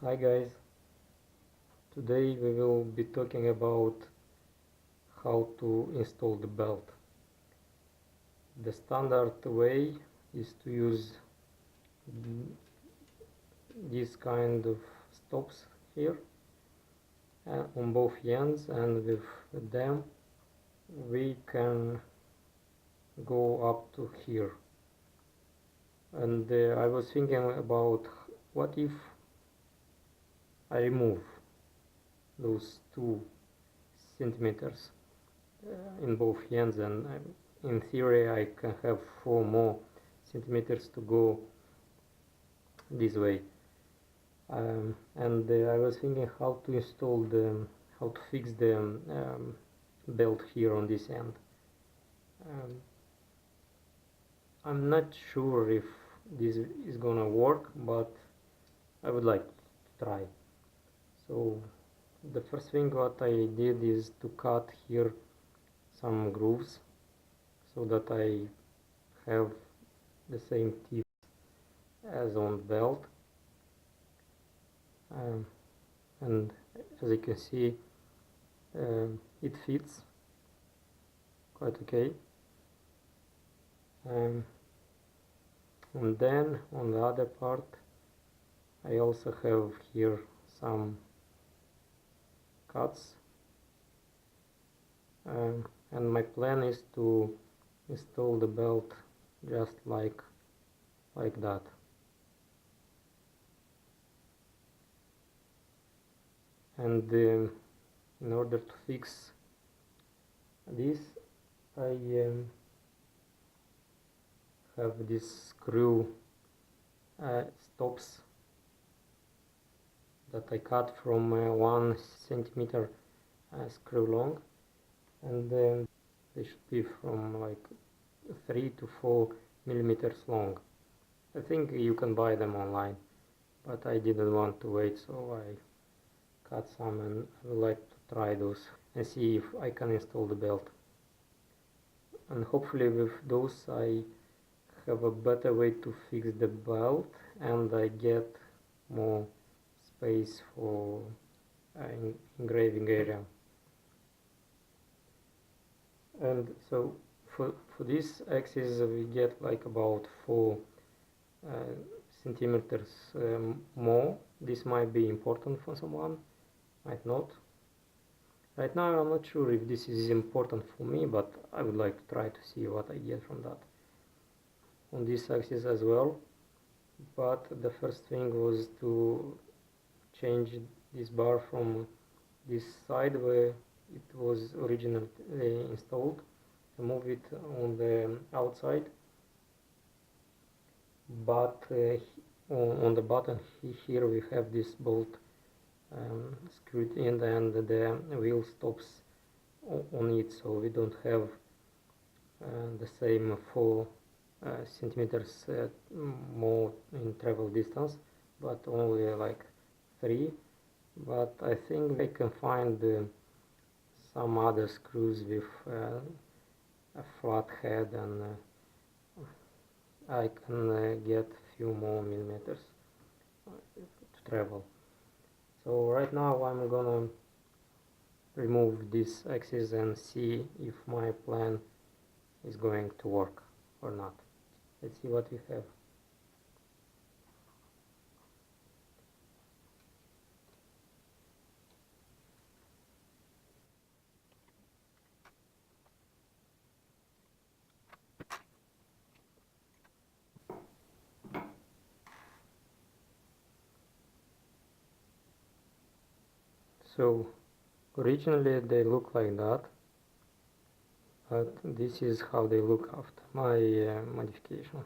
Hi guys, today we will be talking about how to install the belt. The standard way is to use this kind of stops here on both ends, and with them we can go up to here. And I was thinking about what if I remove those 2 centimeters in both ends, and in theory I can have 4 more centimeters to go this way. And I was thinking how to fix the belt here on this end. I'm not sure if this is gonna work, but I would like to try. So the first thing what I did is to cut here some grooves so that I have the same tips as on the belt, and as you can see it fits quite okay. And then on the other part I also have here some cuts, and my plan is to install the belt just like that. And in order to fix this, I have this screw stops that I cut from 1 centimeter screw long, and they should be from like 3 to 4 millimeters long. I think you can buy them online, but I didn't want to wait, so I cut some, and I would like to try those and see if I can install the belt. And hopefully with those I have a better way to fix the belt, and I get more space for engraving area. And so for this axis we get like about 4 centimeters more. This might be important for someone, might not. Right now I'm not sure if this is important for me, but I would like to try to see what I get from that on this axis as well. But the first thing was to change this bar from this side where it was originally installed and move it on the outside. But on the bottom here we have this bolt screwed in, and the wheel stops on it, so we don't have the same 4 centimeters more in travel distance, but only like 3. But I think I can find some other screws with a flat head, and I can get a few more millimeters to travel. So right now I'm gonna remove this axis and see if my plan is going to work or not. Let's see what we have. So originally they look like that, but this is how they look after my modification.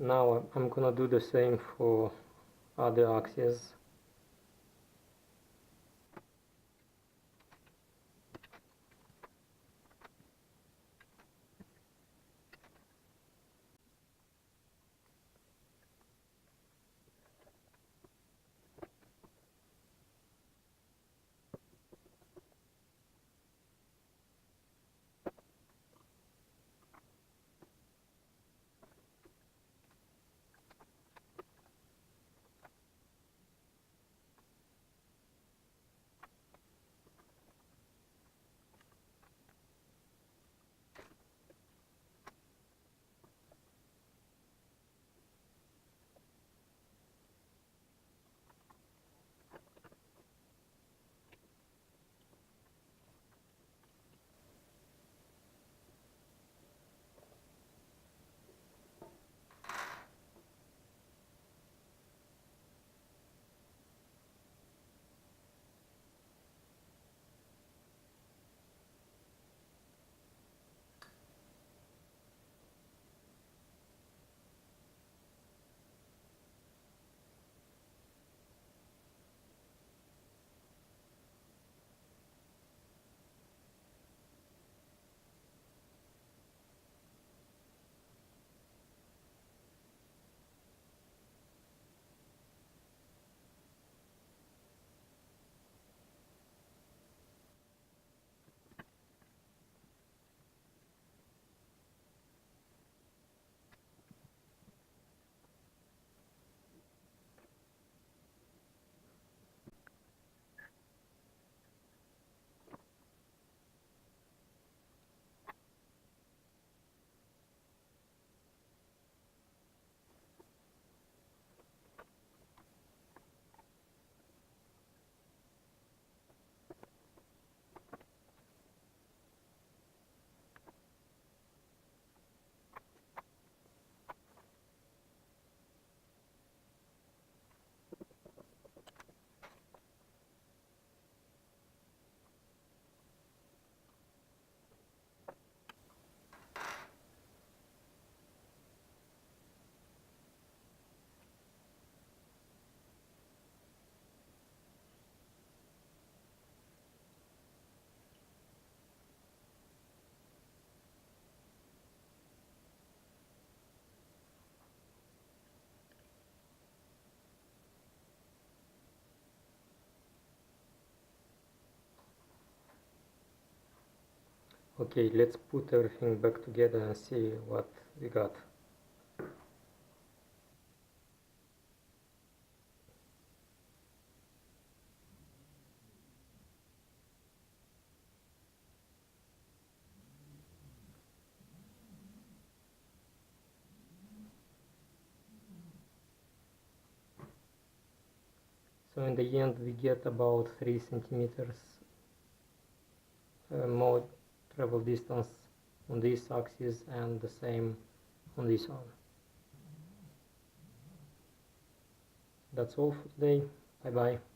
Now I'm gonna do the same for other axes. Okay, let's put everything back together and see what we got. So in the end we get about 3 centimeters more travel distance on this axis and the same on this one. That's all for today. Bye bye.